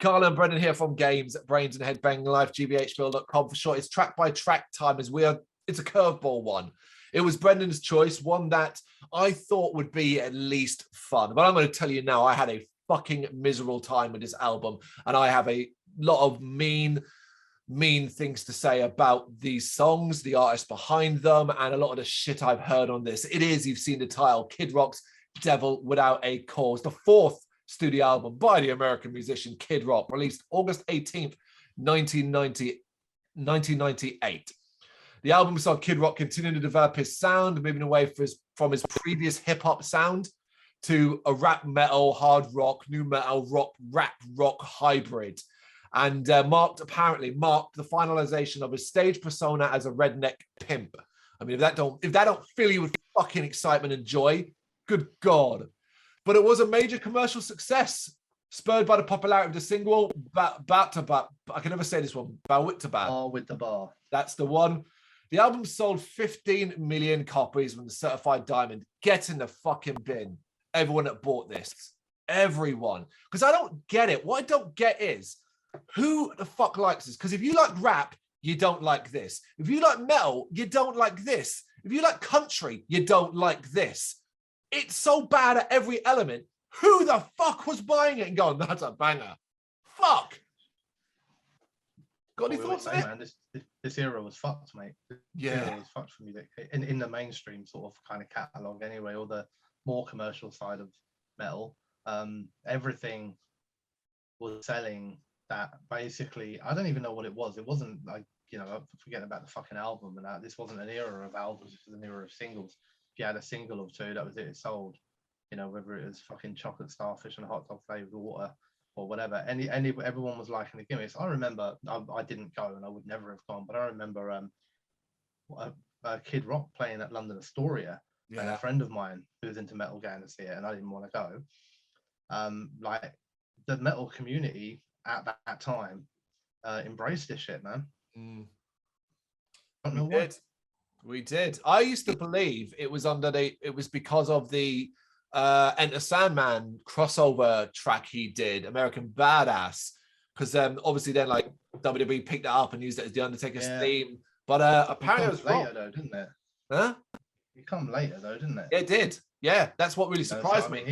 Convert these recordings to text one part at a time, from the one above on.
Carl and Brendan here from Games, Brrraains A Head-Banging Life, gbhblofficial.com for short. It's track by track time as it's a curveball one. It was Brendan's choice, one that I thought would be at least fun. But I'm going to tell you now, I had a fucking miserable time with this album, and I have a lot of mean things to say about these songs, the artists behind them, and a lot of the shit I've heard on this. It is, you've seen the title, Kid Rock's Devil Without a Cause, the fourth studio album by the American musician Kid Rock, released August 18th, 1998. The album saw Kid Rock continuing to develop his sound, moving away from his previous hip-hop sound to a rap metal, hard rock, new metal, rap rock hybrid, and marked the finalization of his stage persona as a redneck pimp. I mean, if that don't fill you with fucking excitement and joy, good God. But it was a major commercial success, spurred by the popularity of the single I can never say this one, Bow With the Bar. Bar with the Bar. That's the one. The album sold 15 million copies from the certified diamond. Get in the fucking bin. Everyone that bought this. Everyone. Because I don't get it. What I don't get is, who the fuck likes this? Because if you like rap, you don't like this. If you like metal, you don't like this. If you like country, you don't like this. It's so bad at every element. Who the fuck was buying it and going, that's a banger? Fuck. Got any thoughts on it? Man, this era was fucked, mate. Yeah. It was fucked for music. In the mainstream sort of kind of catalogue anyway, or the more commercial side of metal, everything was selling that basically, I don't even know what it was. It wasn't like, forgetting about the fucking album and that. This wasn't an era of albums, this was an era of singles. If you had a single or two, that was it sold. Whether it was fucking chocolate starfish and hot dog flavored water or whatever. Everyone was liking the gimmicks. I remember, I didn't go and I would never have gone, but I remember Kid Rock playing at London Astoria, and a friend of mine who was into metal going to see it, and I didn't want to go. Like the metal community at that time embraced this shit, man. I don't know what. We did. I used to believe it was because of the Enter Sandman crossover track he did, American Badass, because obviously then like WWE picked it up and used it as the Undertaker's theme. But apparently it was later though, didn't it? Huh? It come later though, didn't it? It did. Yeah, that's what really surprised me.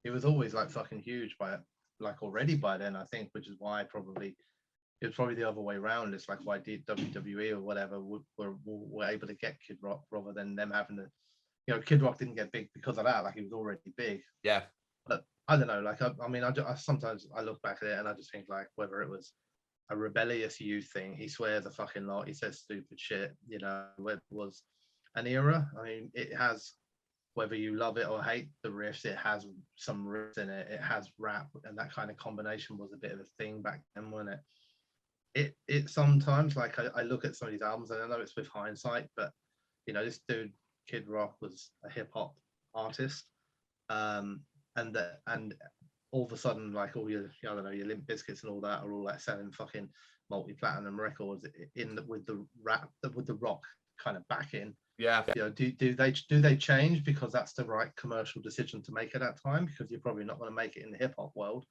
He was always like fucking huge already by then, I think, which is why it was probably the other way around. It's like why WWE or whatever were able to get Kid Rock rather than them having to. Kid Rock didn't get big because of that. Like, he was already big. Yeah. But I don't know. Like, I mean, I sometimes I look back at it and I just think like whether it was a rebellious youth thing. He swears a fucking lot. He says stupid shit. Whether it was an era. I mean, it has, whether you love it or hate the riffs, it has some riffs in it. It has rap, and that kind of combination was a bit of a thing back then, wasn't it? It sometimes, like, I look at some of these albums and I know it's with hindsight, but this dude Kid Rock was a hip hop artist, and all of a sudden, like, all your your Limp Bizkits and all that are all like selling fucking multi-platinum records with the rock kind of backing. Yeah. Do they change because that's the right commercial decision to make at that time, because you're probably not going to make it in the hip hop world,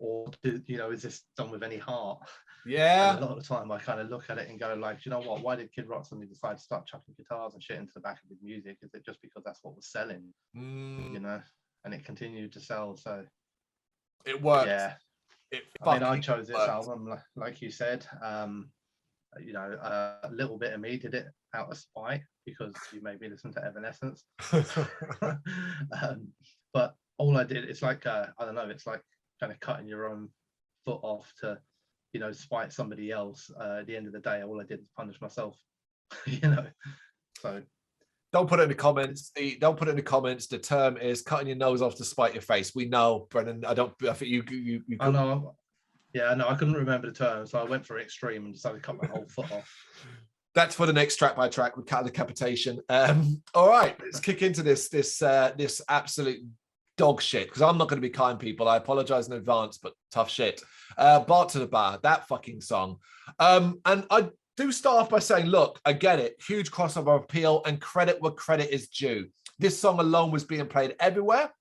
or is this done with any heart? Yeah. And a lot of the time I kind of look at it and go like, you know what, why did Kid Rock suddenly decide to start chucking guitars and shit into the back of his music? Is it just because that's what was selling? And it continued to sell, so it worked. Yeah. I chose this album, like you said. A little bit of me did it out of spite because you made me listen to Evanescence. But all I did, it's like I don't know, it's like kind of cutting your own foot off to spite somebody else. At the end of the day, all I did was punish myself. So don't put it in the comments. Don't put it in the comments. The term is cutting your nose off to spite your face. We know, Brennan. I think you I know. Yeah, no, I couldn't remember the term, so I went for extreme and decided to cut my whole foot off. That's for the next track by track with cat decapitation. All right, let's kick into this absolute dog shit, because I'm not going to be kind, people. I apologize in advance, but tough shit. Bar to the Bar, that fucking song. And I do start off by saying, look, I get it. Huge crossover appeal and credit where credit is due. This song alone was being played everywhere,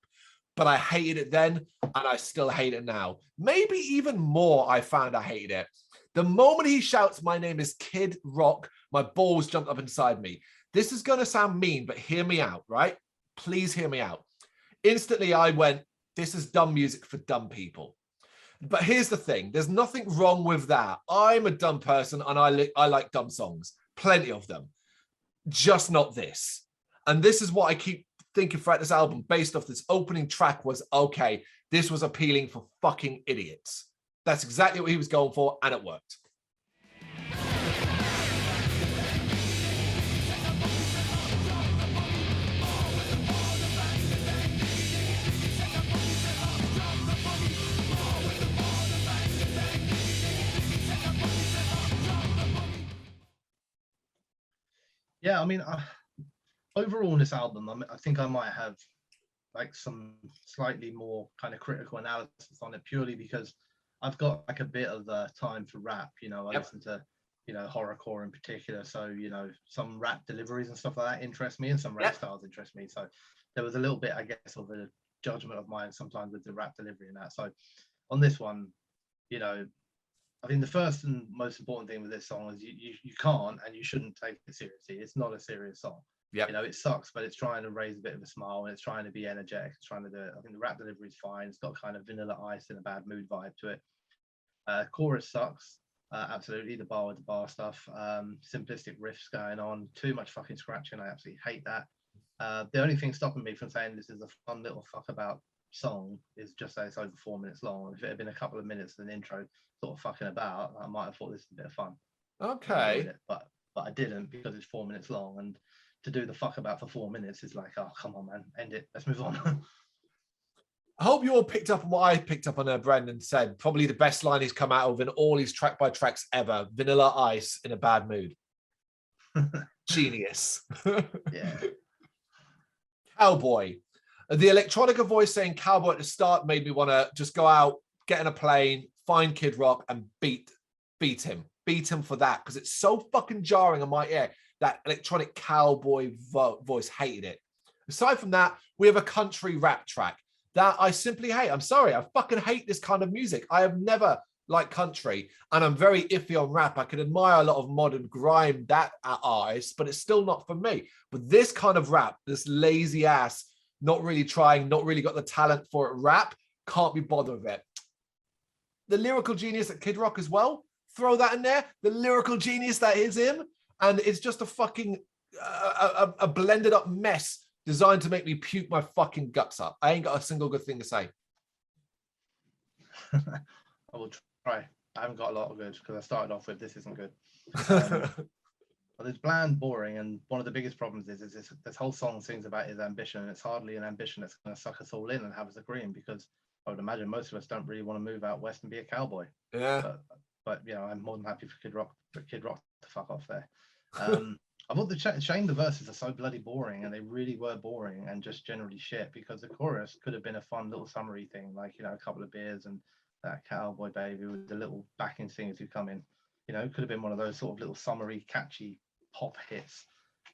but I hated it then, and I still hate it now. Maybe even more, I found I hated it. The moment he shouts, "My name is Kid Rock," my balls jumped up inside me. This is going to sound mean, but hear me out, right? Please hear me out. Instantly, I went, this is dumb music for dumb people. But here's the thing. There's nothing wrong with that. I'm a dumb person, and I like dumb songs. Plenty of them. Just not this. And this is what I keep thinking throughout this album, based off this opening track, was, okay, this was appealing for fucking idiots. That's exactly what he was going for, and it worked. Yeah, I mean, overall in this album, I think I might have like some slightly more kind of critical analysis on it, purely because I've got like a bit of time for rap. You know, I listen to, you know, horrorcore in particular. So, you know, some rap deliveries and stuff like that interest me, and some rap styles interest me. So there was a little bit, I guess, of a judgment of mine sometimes with the rap delivery and that. So on this one, you know, I think the first and most important thing with this song is you can't and you shouldn't take it seriously. It's not a serious song. Yeah, you know, it sucks, but it's trying to raise a bit of a smile, and it's trying to be energetic. It's trying to do it. I think the rap delivery is fine. It's got kind of Vanilla Ice and a bad mood vibe to it. Chorus sucks. Absolutely, the bar with the bar stuff. Simplistic riffs going on. Too much fucking scratching. I absolutely hate that. The only thing stopping me from saying this is a fun little fuck about song is just that it's over 4 minutes long. If it had been a couple of minutes of an intro sort of fucking about, I might have thought this was a bit of fun. Okay. But I didn't, because it's 4 minutes long, and to do the fuck about for 4 minutes is like, oh, come on, man, end it. Let's move on. I hope you all picked up on what I picked up on. Brendan said probably the best line he's come out of in all his track by tracks ever: Vanilla Ice in a bad mood. Genius. Yeah. Cowboy. The electronica voice saying cowboy at the start made me want to just go out, get in a plane, find Kid Rock, and beat him. Beat him for that, because it's so fucking jarring on my ear. That electronic cowboy voice, hated it. Aside from that, we have a country rap track that I simply hate. I'm sorry, I fucking hate this kind of music. I have never liked country, and I'm very iffy on rap. I can admire a lot of modern grime that artists, but it's still not for me. But this kind of rap, this lazy ass, not really trying, not really got the talent for it rap, can't be bothered with it. The lyrical genius at Kid Rock as well, throw that in there. The lyrical genius that is him, and it's just a fucking a blended up mess designed to make me puke my fucking guts up. I ain't got a single good thing to say. I will try. I haven't got a lot of good, because I started off with this isn't good. But it's bland, boring, and one of the biggest problems is this whole song sings about his ambition, and it's hardly an ambition that's going to suck us all in and have us agreeing, because I would imagine most of us don't really want to move out west and be a cowboy. Yeah. But you know, I'm more than happy for Kid Rock to fuck off there. I thought shame the verses are so bloody boring, and they really were boring and just generally shit, because the chorus could have been a fun little summary thing, like, you know, a couple of beers and that cowboy baby with the little backing singers who come in. You know, it could have been one of those sort of little summary, catchy pop hits,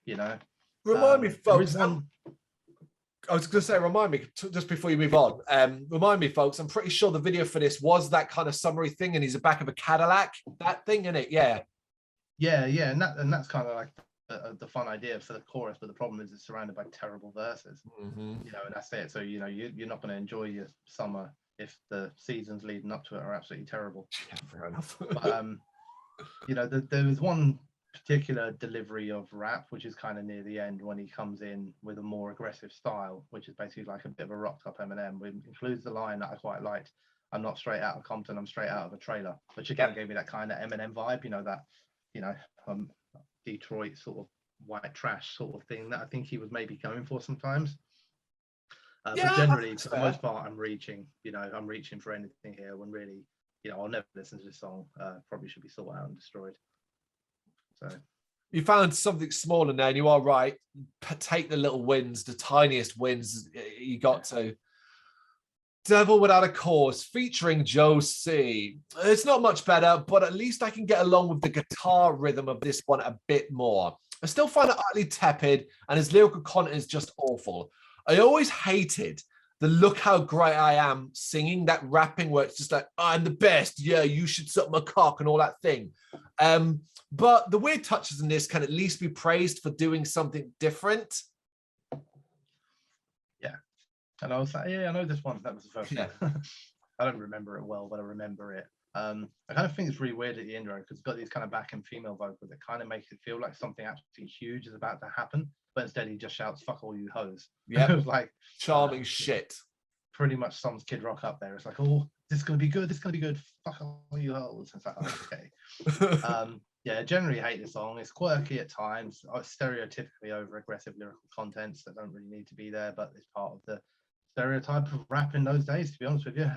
you know. Remind me, folks. I was going to say, remind me, just before you move on, remind me, folks, I'm pretty sure the video for this was that kind of summary thing, and he's the back of a Cadillac, that thing, in it, yeah. Yeah, and that's kind of like the fun idea for the chorus, but the problem is it's surrounded by terrible verses, you know, and that's it. So, you know, you're not going to enjoy your summer if the seasons leading up to it are absolutely terrible. Yeah, fair enough. But, you know, there was one particular delivery of rap which is kind of near the end, when he comes in with a more aggressive style, which is basically like a bit of a rocked up Eminem, which includes the line that I quite liked: "I'm not straight out of Compton, I'm straight out of a trailer," which again gave me that kind of Eminem vibe, you know, that, you know, Detroit sort of white trash sort of thing that I think he was maybe going for sometimes. But generally, for the most part, I'm reaching for anything here, when really, you know, I'll never listen to this song. Probably should be sorted out and destroyed. So you found something small in there, and you are right. Take the little wins, the tiniest wins you got to. Devil Without a Cause featuring Joe C. It's not much better, but at least I can get along with the guitar rhythm of this one a bit more. I still find it utterly tepid, and his lyrical content is just awful. I always hated the look how great I am singing, that rapping where it's just like, I'm the best. Yeah, you should suck my cock and all that thing. But the weird touches in this can at least be praised for doing something different. Yeah. And I was like, yeah, I know this one. That was the first Yeah. one. I don't remember it well, but I remember it. I kind of think it's really weird at the intro because it's got these kind of back and female vocals that kind of makes it feel like something absolutely huge is about to happen, but instead he just shouts "fuck all you hoes." Yeah, it was like charming shit. Pretty much sums Kid Rock up there. It's like, oh, this is gonna be good. This is gonna be good. Fuck all you hoes. It's like, oh, okay. Yeah, generally hate the song. It's quirky at times, stereotypically over aggressive lyrical contents that don't really need to be there, but it's part of the stereotype of rap in those days, to be honest with you.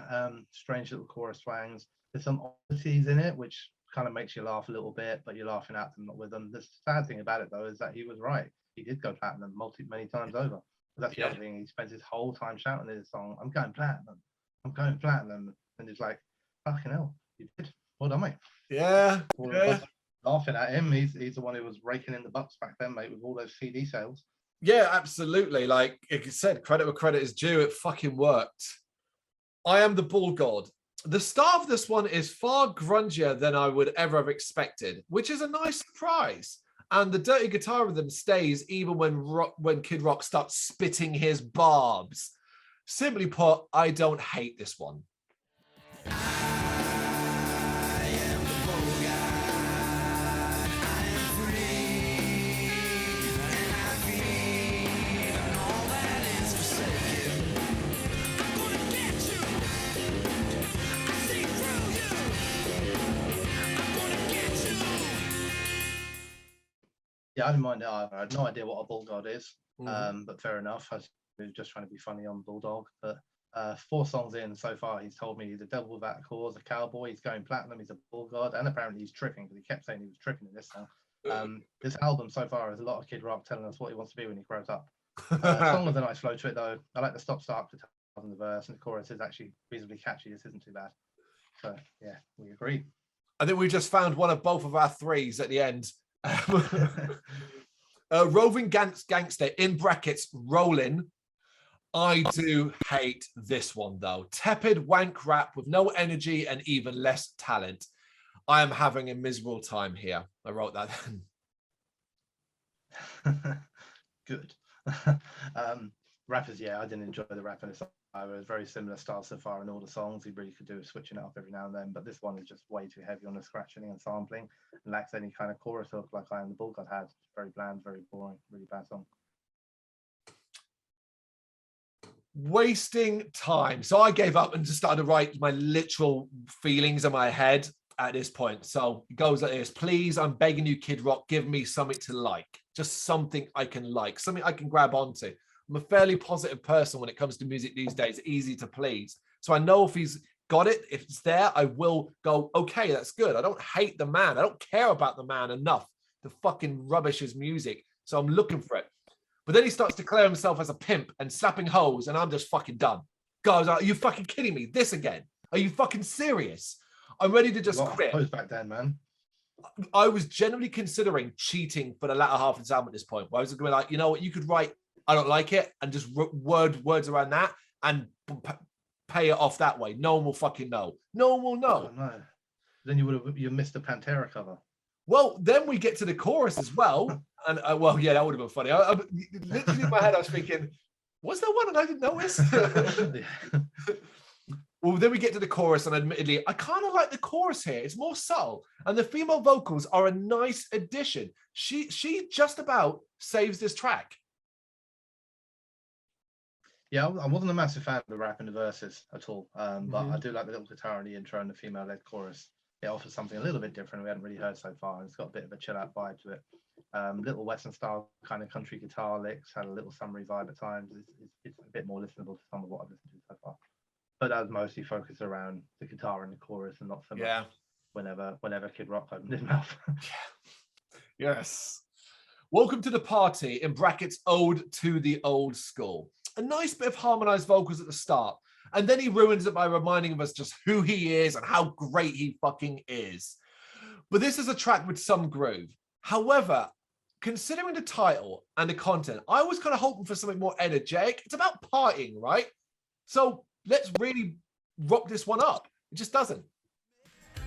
Strange little chorus twangs. There's some oddities in it, which kind of makes you laugh a little bit, but you're laughing at them, not with them. The sad thing about it, though, is that he was right. He did go platinum many times over. That's the other thing. He spends his whole time shouting in his song, I'm going platinum. I'm going platinum. And he's like, fucking hell, you did. Well done, mate. Yeah. Laughing at him. He's the one who was raking in the bucks back then, mate, with all those CD sales. Yeah, absolutely. Like you said, credit where credit is due. It fucking worked. I Am the Bull God. The start of this one is far grungier than I would ever have expected, which is a nice surprise. And the dirty guitar rhythm stays even when Kid Rock starts spitting his barbs. Simply put, I don't hate this one. Yeah, I didn't mind it either. I had no idea what a bull god is, but fair enough. I was just trying to be funny on Bulldog. But 4 songs in so far, he's told me he's a devil without a cause, a cowboy, he's going platinum, he's a bull god, and apparently he's tripping because he kept saying he was tripping in this song. This album so far is a lot of Kid Rock telling us what he wants to be when he grows up. Song with a nice flow to it, though. I like the stop-start guitar in the verse, and the chorus is actually reasonably catchy. This isn't too bad. So, yeah, we agree. I think we just found one of both of our threes at the end. Roving Gangster, in brackets, Rolling. I do hate this one, though. Tepid wank rap with no energy and even less talent. I am having a miserable time here. I wrote that then. Good. Rappers, yeah, I didn't enjoy the rap in this. It was very similar style so far in all the songs. He really could do with switching it up every now and then, but this one is just way too heavy on the scratching and sampling and lacks any kind of chorus hook like I Am the Bull God had. Very bland, very boring, really bad song. Wasting time. So I gave up and just started to write my literal feelings in my head at this point. So it goes like this. Please, I'm begging you, Kid Rock, give me something to like. Just something I can like, something I can grab onto. I'm a fairly positive person when it comes to music these days, easy to please. So I know if he's got it, if it's there, I will go, okay, that's good. I don't hate the man. I don't care about the man enough to fucking rubbish his music. So I'm looking for it. But then he starts to declare himself as a pimp and slapping hoes, and I'm just fucking done. Guys, are you fucking kidding me? This again? Are you fucking serious? I'm ready to just quit. Hoes back then, man. I was genuinely considering cheating for the latter half of this album at this point. Where I was going to be like, you know what, you could write, I don't like it, and just words around that and pay it off that way. No one will fucking know. No one will know. Oh, no. Then you missed the Pantera cover. Well, then we get to the chorus as well. And well, yeah, that would have been funny. I literally in my head, I was thinking, was there one and I didn't notice? Well, then we get to the chorus, and admittedly, I kind of like the chorus here. It's more subtle, and the female vocals are a nice addition. She just about saves this track. Yeah, I wasn't a massive fan of the rap and the verses at all, but I do like the little guitar in the intro and the female-led chorus. It offers something a little bit different we hadn't really heard so far, and it's got a bit of a chill-out vibe to it. Little Western-style kind of country guitar licks, had a little summery vibe at times. It's a bit more listenable to some of what I've listened to so far. But that was mostly focused around the guitar and the chorus, and not so much whenever Kid Rock opened his mouth. Yes. Welcome to the party, in brackets, Ode to the Old School. A nice bit of harmonized vocals at the start, and then he ruins it by reminding us just who he is and how great he fucking is. But this is a track with some groove. However, considering the title and the content, I was kind of hoping for something more energetic. It's about partying, right? So let's really rock this one up. It just doesn't.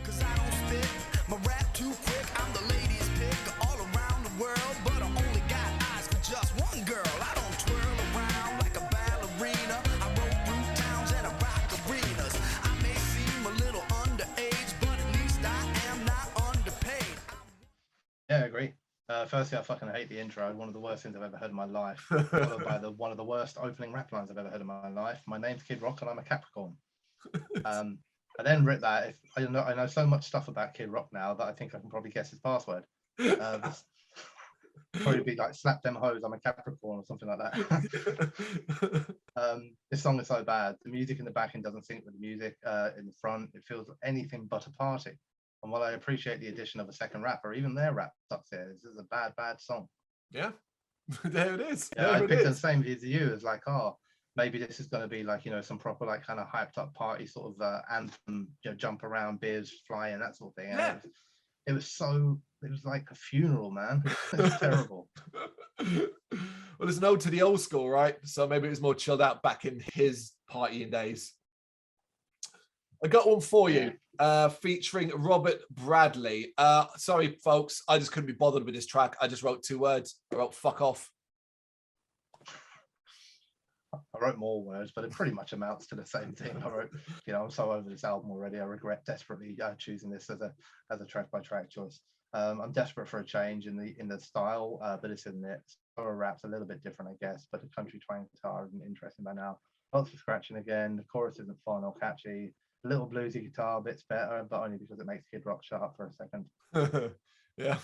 Cause I don't spit my rap too quick. I'm the ladies pick all around the world, but I only got eyes for just one girl. I don't twirl around like a ballerina. I roll through towns and I rock arenas. I may seem a little underage, but at least I am not underpaid. Yeah, I agree. Firstly, I fucking hate the intro. One of the worst things I've ever heard in my life. Followed by one of the worst opening rap lines I've ever heard in my life. My name's Kid Rock and I'm a Capricorn. I then wrote that. If I know so much stuff about Kid Rock now that I think I can probably guess his password. Probably be like slap them hoes, I'm a Capricorn or something like that. This song is so bad. The music in the backing doesn't sync with the music in the front. It feels anything but a party. And while I appreciate the addition of a second rapper, even their rap sucks here. This is a bad song. Yeah, there it is. Yeah, I picked the same view as you. As like, oh, maybe this is going to be like, you know, some proper like kind of hyped up party sort of anthem, you know, jump around, beers flying, that sort of thing. Yeah. It was like a funeral, man. It was terrible. Well, there's an ode to the old school, right? So maybe it was more chilled out back in his partying days. I got one for you, featuring Robert Bradley. Sorry, folks, I just couldn't be bothered with this track. I just wrote 2 words. I wrote "fuck off." I wrote more words, but it pretty much amounts to the same thing. I wrote, you know, I'm so over this album already. I regret desperately choosing this as a track by track choice. I'm desperate for a change in the style, but it's in it. Horror rap's a little bit different, I guess, but the country twang guitar isn't interesting by now. Lots of scratching again. The chorus isn't fun or catchy. A little bluesy guitar bit's better, but only because it makes Kid Rock shut up for a second. Yeah.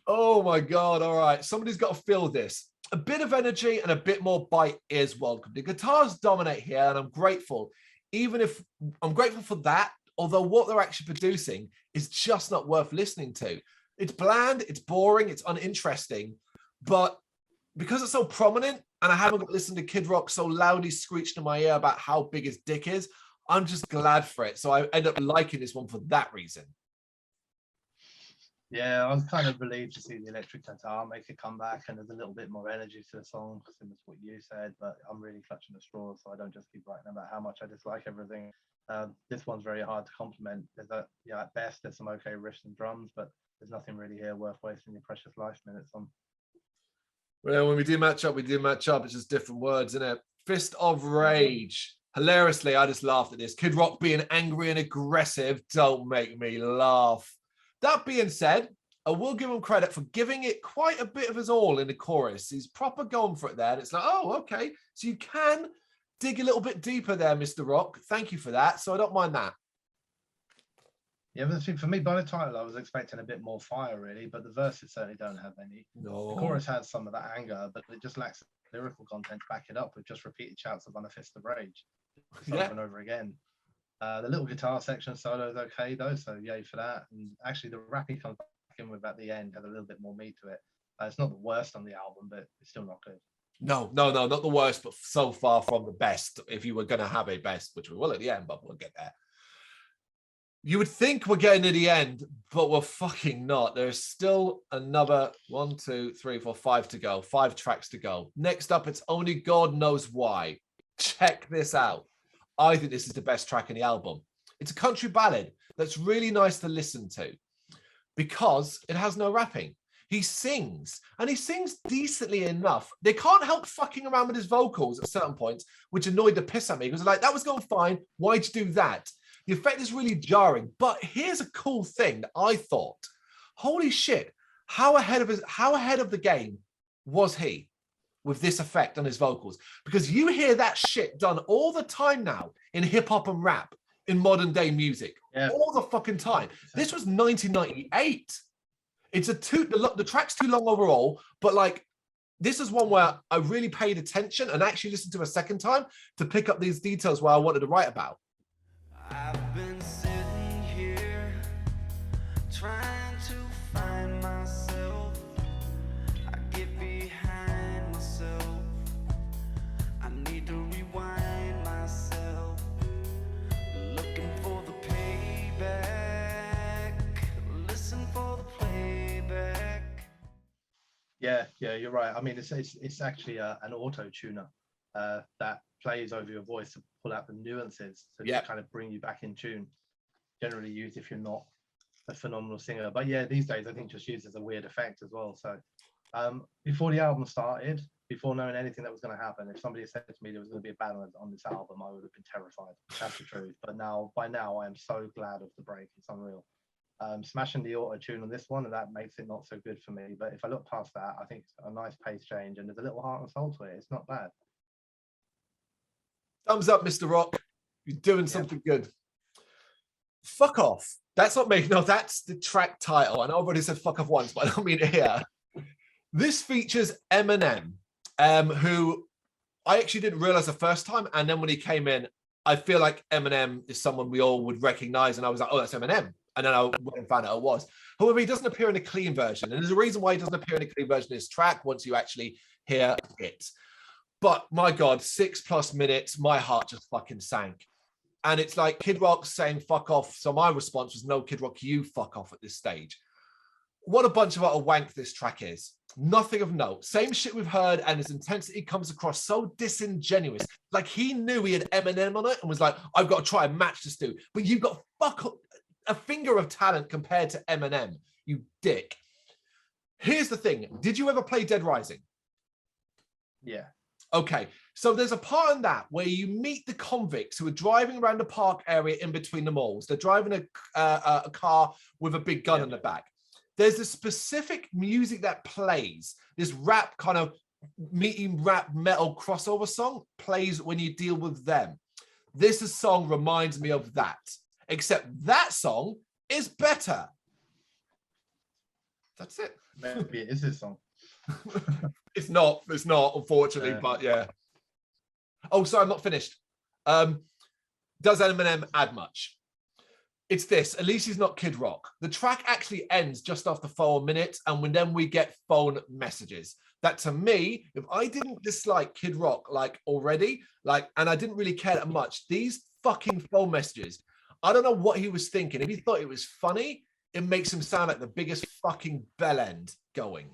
Oh my God. All right. Somebody's got to feel this. A bit of energy and a bit more bite is welcome. The guitars dominate here, and I'm grateful. Even if I'm grateful for that, although what they're actually producing is just not worth listening to. It's bland, it's boring, it's uninteresting, but because it's so prominent and I haven't got to listen to Kid Rock so loudly screeched in my ear about how big his dick is, I'm just glad for it. So I end up liking this one for that reason. Yeah, I was kind of relieved to see the electric guitar make a comeback, and there's a little bit more energy to the song, similar to what you said, but I'm really clutching the straw, so I don't just keep writing about how much I dislike everything. This one's very hard to compliment. At best, there's some okay riffs and drums, but there's nothing really here worth wasting your precious life minutes on. Well, when we do match up, we do match up. It's just different words, isn't it? Fist of Rage. Hilariously, I just laughed at this. Kid Rock being angry and aggressive. Don't make me laugh. That being said, I will give him credit for giving it quite a bit of his all in the chorus. He's proper going for it there. And it's like, oh, okay. So you can dig a little bit deeper there, Mr. Rock. Thank you for that. So I don't mind that. Yeah, but for me, by the title, I was expecting a bit more fire, really, but the verses certainly don't have any. No. The chorus has some of that anger, but it just lacks lyrical content to back it up with just repeated shouts of "On a Fist of Rage" over and over again. The little guitar section solo is okay, though, so yay for that. And actually, the rap he comes back in with at the end has a little bit more meat to it. It's not the worst on the album, but it's still not good. No, not the worst, but so far from the best. If you were going to have a best, which we will at the end, but we'll get there. You would think we're getting to the end, but we're fucking not. There's still another 1, 2, 3, 4, 5 to go. 5 tracks to go. Next up, it's Only God Knows Why. Check this out. I think this is the best track in the album. It's a country ballad that's really nice to listen to because it has no rapping. He sings, and he sings decently enough. They can't help fucking around with his vocals at certain points, which annoyed the piss at me because like, that was going fine. Why'd you do that? The effect is really jarring, but here's a cool thing that I thought, holy shit, how ahead of the game was he with this effect on his vocals? Because you hear that shit done all the time now in hip hop and rap, in modern day music, all the fucking time. This was 1998. It's the track's too long overall, but like, this is one where I really paid attention and actually listened to a second time to pick up these details where I wanted to write about. I've been sitting here trying to find myself. I get behind myself. I need to rewind myself. Looking for the payback. Listen for the playback. Yeah, you're right. I mean, it's actually an auto tuner. that plays over your voice to pull out the nuances to kind of bring you back in tune. Generally used if you're not a phenomenal singer, but yeah, these days I think just used as a weird effect as well. So before the album started, before knowing anything that was going to happen, if somebody said to me there was going to be a ballad on this album, I would have been terrified. That's the truth. But by now I am so glad of the break. It's unreal. Smashing the auto tune on this one, and that makes it not so good for me. But if I look past that, I think it's a nice pace change, and there's a little heart and soul to it. It's not bad. Thumbs up, Mr. Rock. You're doing something good. Fuck off. That's not me. No, that's the track title. And I've already said fuck off once, but I don't mean it here. This features Eminem, who I actually didn't realize the first time. And then when he came in, I feel like Eminem is someone we all would recognize. And I was like, oh, that's Eminem. And then I went and found out it was. However, he doesn't appear in a clean version. And there's a reason why he doesn't appear in a clean version of this track once you actually hear it. But my God, 6+ minutes, my heart just fucking sank. And it's like Kid Rock saying fuck off. So my response was, no, Kid Rock, you fuck off at this stage. What a bunch of utter wank this track is. Nothing of note. Same shit we've heard, and his intensity comes across so disingenuous. Like he knew he had Eminem on it and was like, I've got to try and match this dude. But you've got a finger of talent compared to Eminem, you dick. Here's the thing. Did you ever play Dead Rising? Yeah. Okay, so there's a part in that where you meet the convicts who are driving around the park area in between the malls. They're driving a car with a big gun in the back. There's a specific music that plays. This rap kind of rap metal crossover song plays when you deal with them. This song reminds me of that, except that song is better. That's it. Maybe it is his song. It's not, unfortunately, but yeah. Oh, sorry, I'm not finished. Does Eminem add much? It's this, at least he's not Kid Rock. The track actually ends just after 4 minutes, and then we get phone messages. That to me, if I didn't dislike Kid Rock already, and I didn't really care that much, these fucking phone messages, I don't know what he was thinking. If he thought it was funny, it makes him sound like the biggest fucking bellend going.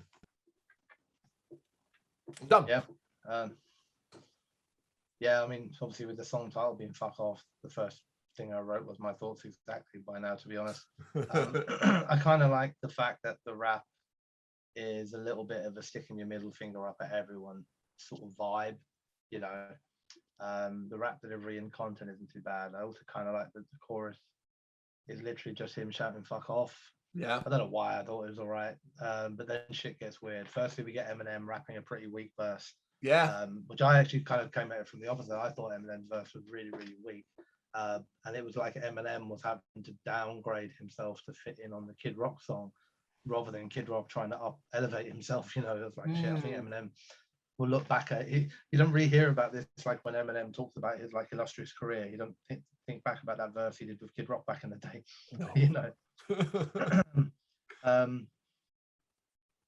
I'm done. Yeah. I mean, obviously with the song title being "Fuck Off," the first thing I wrote was my thoughts exactly by now, to be honest. I kind of like the fact that the rap is a little bit of a sticking your middle finger up at everyone sort of vibe, you know. The rap delivery and content isn't too bad. I also kind of like the chorus is literally just him shouting "fuck off." Yeah. I don't know why I thought it was all right. But then shit gets weird. Firstly, we get Eminem rapping a pretty weak verse. Yeah. Which I actually kind of came at it from the opposite. I thought Eminem's verse was really, really weak. And it was like Eminem was having to downgrade himself to fit in on the Kid Rock song rather than Kid Rock trying to elevate himself. You know, it was like, shit, I think Eminem will look back at it. You don't really hear about this like when Eminem talks about his like illustrious career. You don't think back about that verse he did with Kid Rock back in the day. No. You know.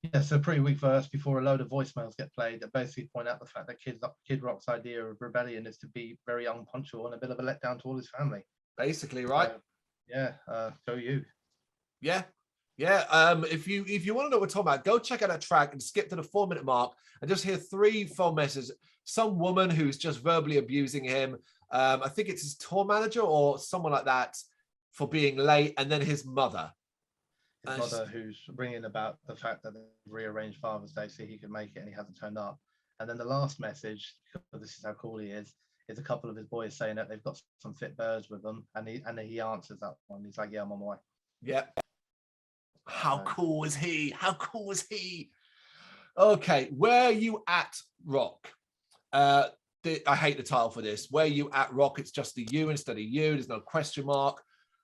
Yeah, so pretty weak verse before a load of voicemails get played that basically point out the fact that Kid Rock's idea of rebellion is to be very unpunctual and a bit of a letdown to all his family. Basically, right? Go you. Yeah. If you want to know what we're talking about, go check out that track and skip to the 4-minute mark and just hear 3 phone messages. Some woman who's just verbally abusing him. I think it's his tour manager or someone like that for being late, and then his mother. His mother, who's bringing about the fact that they rearranged Father's Day so he could make it and he hasn't turned up. And then the last message, because this is how cool he is a couple of his boys saying that they've got some fit birds with them, and he answers that one. He's like, yeah, I'm on my way. Yep. How cool is he? How cool is he? Okay, where you at, Rock? I hate the title for this. Where you at, Rock? It's just the you instead of you. There's no question mark.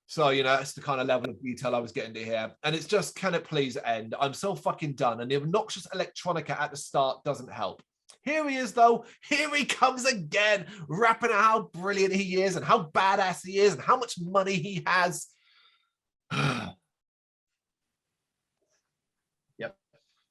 So, you know, that's the kind of level of detail I was getting to here. And it's just, can it please end? I'm so fucking done. And the obnoxious electronica at the start doesn't help. Here he is, though. Here he comes again, rapping out how brilliant he is and how badass he is and how much money he has. Yep.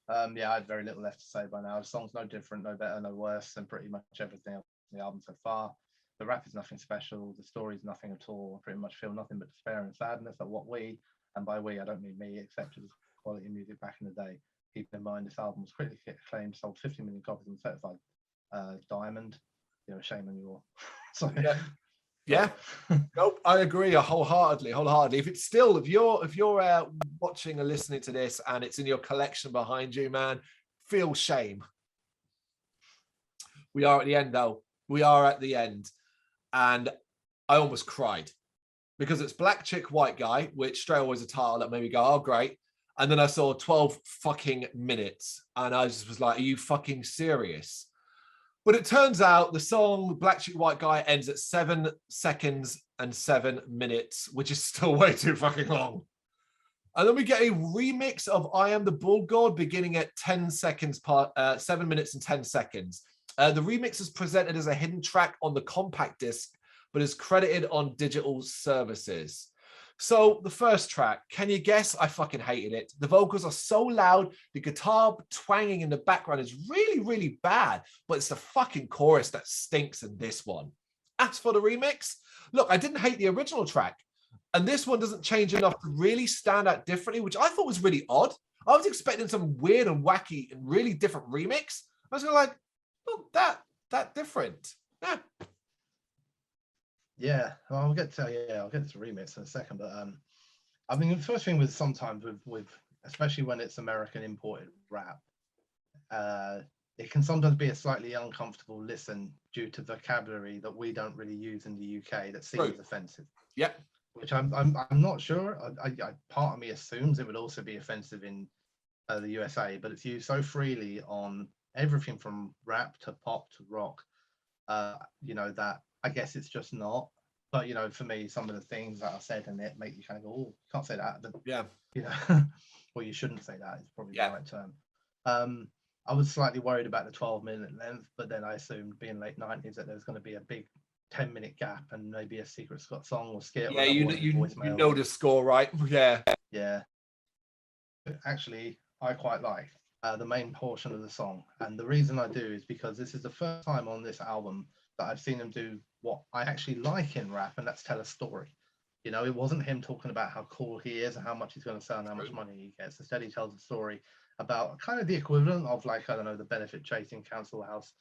I had very little left to say by now. The song's no different, no better, no worse than pretty much everything else in the album so far. The rap is nothing special. The story is nothing at all. I pretty much feel nothing but despair and sadness at what we, and by we, I don't mean me, accepted as quality music back in the day. Keep in mind, this album was critically acclaimed, sold 50 million copies and certified diamond. shame on you all. So yeah. Nope, I agree wholeheartedly. If you're watching and listening to this and it's in your collection behind you, man, feel shame. We are at the end, though. We are at the end, and I almost cried because it's Black Chick, White Guy, which straight away was a title that made me go, oh, great. And then I saw 12 fucking minutes, and I just was like, are you fucking serious? But it turns out the song Black Chick, White Guy ends at 7 seconds and 7 minutes, which is still way too fucking long. And then we get a remix of I Am the Bull God beginning at 10 seconds, 7 minutes and 10 seconds. The remix is presented as a hidden track on the compact disc, but is credited on digital services. So the first track, can you guess? I fucking hated it. The vocals are so loud. The guitar twanging in the background is really, really bad, but it's the fucking chorus that stinks in this one. As for the remix, look, I didn't hate the original track, and this one doesn't change enough to really stand out differently, which I thought was really odd. I was expecting some weird and wacky and really different remix. I was like, not that different. Yeah, well, I'll get to remix in a second, but I mean, the first thing was sometimes with especially when it's American imported rap, it can sometimes be a slightly uncomfortable listen due to vocabulary that we don't really use in the UK that seems offensive. Yeah, which I'm not sure. I part of me assumes it would also be offensive in the USA, but it's used so freely on everything from rap to pop to rock, that I guess it's just not. But for me, some of the things that are said in it make you kind of go, oh, you can't say that. But, well, you shouldn't say that. It's probably the right term. I was slightly worried about the 12-minute length, but then I assumed, being late 90s, that there's going to be a big 10-minute gap and maybe a secret Scott song or skit. Yeah, you know the score, right? Yeah. Yeah. Actually, I quite like the main portion of the song, and the reason I do is because this is the first time on this album that I've seen him do what I actually like in rap, and that's tell a story. It wasn't him talking about how cool he is and how much he's going to sell and how much money he gets. Instead, he tells a story about kind of the equivalent of, like, I don't know, the benefit chasing council house.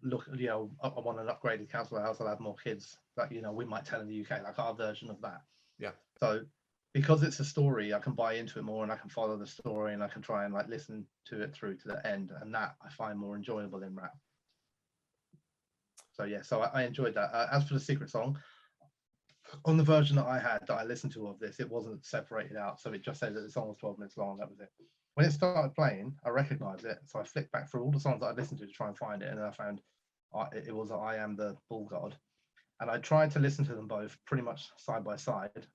Look, I want an upgraded council house. I'll have more kids. Like, we might tell in the UK, like our version of that. Yeah. So because it's a story, I can buy into it more, and I can follow the story, and I can try and like listen to it through to the end, and that I find more enjoyable in rap. So yeah, so I enjoyed that. As for the secret song, on the version that I had, that I listened to of this, it wasn't separated out, so it just said that the song was 12 minutes long. That was it. When it started playing, I recognized it, so I flicked back through all the songs that I listened to try and find it, and then I found it was I Am the Bull God, and I tried to listen to them both pretty much side by side,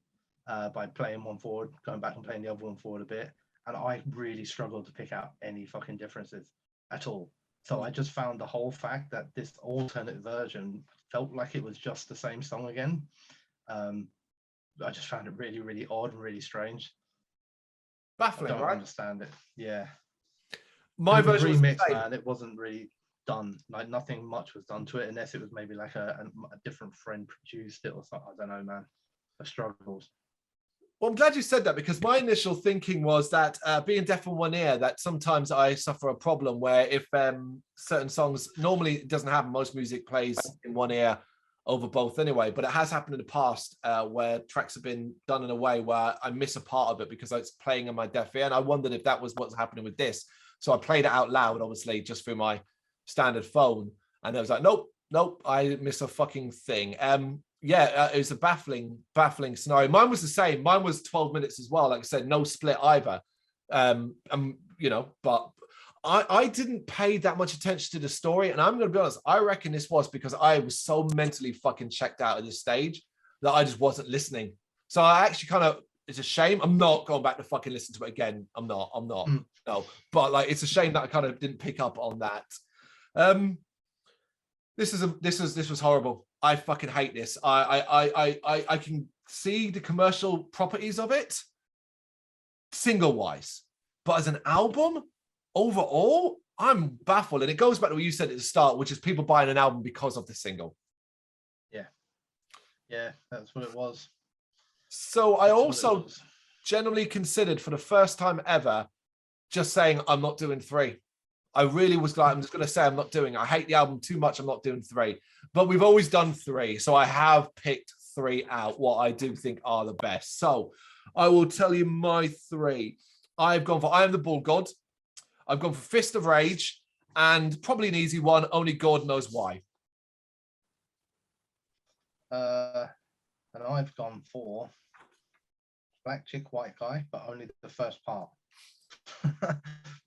by playing one forward, going back and playing the other one forward a bit, and I really struggled to pick out any fucking differences at all. So I just found the whole fact that this alternate version felt like it was just the same song again. I just found it really, really odd and really strange. Baffling, I don't right? understand it. Yeah. My version remix, man, it wasn't really done. Like, nothing much was done to it, unless it was maybe like a different friend produced it or something. I don't know, man. I struggled. Well, I'm glad you said that, because my initial thinking was that being deaf in one ear, that sometimes I suffer a problem where if certain songs, normally it doesn't happen, most music plays in one ear over both anyway, but it has happened in the past where tracks have been done in a way where I miss a part of it because it's playing in my deaf ear, and I wondered if that was what's happening with this. So I played it out loud, obviously, just through my standard phone, and I was like, nope, I miss a fucking thing. It was a baffling scenario. Mine was the same. Mine was 12 minutes as well. Like I said, no split either. But I didn't pay that much attention to the story. And I'm going to be honest, I reckon this was because I was so mentally fucking checked out at this stage that I just wasn't listening. So I actually it's a shame. I'm not going back to fucking listen to it again. I'm not. No. But like, it's a shame that I kind of didn't pick up on that. This was horrible. I fucking hate this. I can see the commercial properties of it, single wise, but as an album overall, I'm baffled. And it goes back to what you said at the start, which is people buying an album because of the single. Yeah, that's what it was. So I also generally considered, for the first time ever, just saying I'm not doing 3. I really was like, I'm just going to say I'm not doing it. I hate the album too much. I'm not doing 3. But we've always done 3. So I have picked 3 out, what I do think are the best. So I will tell you my 3. I've gone for I Am the Bull God. I've gone for Fist of Rage. And probably an easy one, Only God Knows Why. And I've gone for Black Chick, White Guy, but only the first part.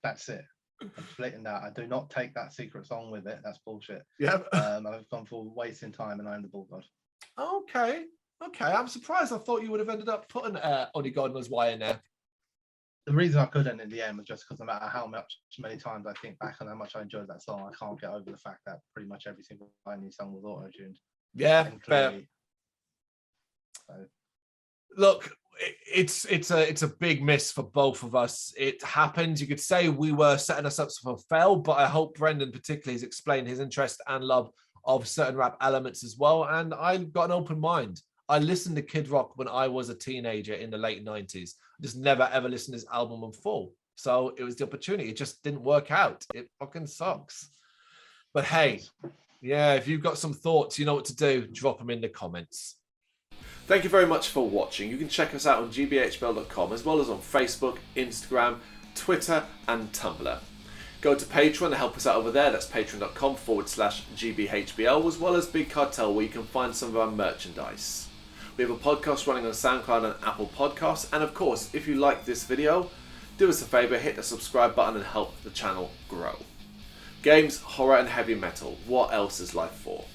That's it. I'm splitting that. I do not take that secret song with it. That's bullshit. Yeah. I've gone for Wasting Time and I Am the Bull God. Okay. I'm surprised. I thought you would have ended up putting Only God Knows Why in there. The reason I couldn't in the end was just because no matter how many times I think back on how much I enjoyed that song, I can't get over the fact that pretty much every single line in the song was auto-tuned. Yeah, fair. So. Look, it's a big miss for both of us. It happens. You could say we were setting us up for fail, but I hope Brendan particularly has explained his interest and love of certain rap elements as well. And I've got an open mind. I listened to Kid Rock when I was a teenager in the late 90s. I just never ever listened to his album in full. So it was the opportunity. It just didn't work out. It fucking sucks. But hey, yeah, if you've got some thoughts, you know what to do. Drop them in the comments. Thank you very much for watching. You can check us out on gbhbl.com as well as on Facebook, Instagram, Twitter and Tumblr. Go to Patreon to help us out over there. That's patreon.com/gbhbl, as well as Big Cartel, where you can find some of our merchandise. We have a podcast running on SoundCloud and Apple Podcasts. And of course, if you like this video, do us a favour, hit the subscribe button and help the channel grow. Games, horror and heavy metal. What else is life for?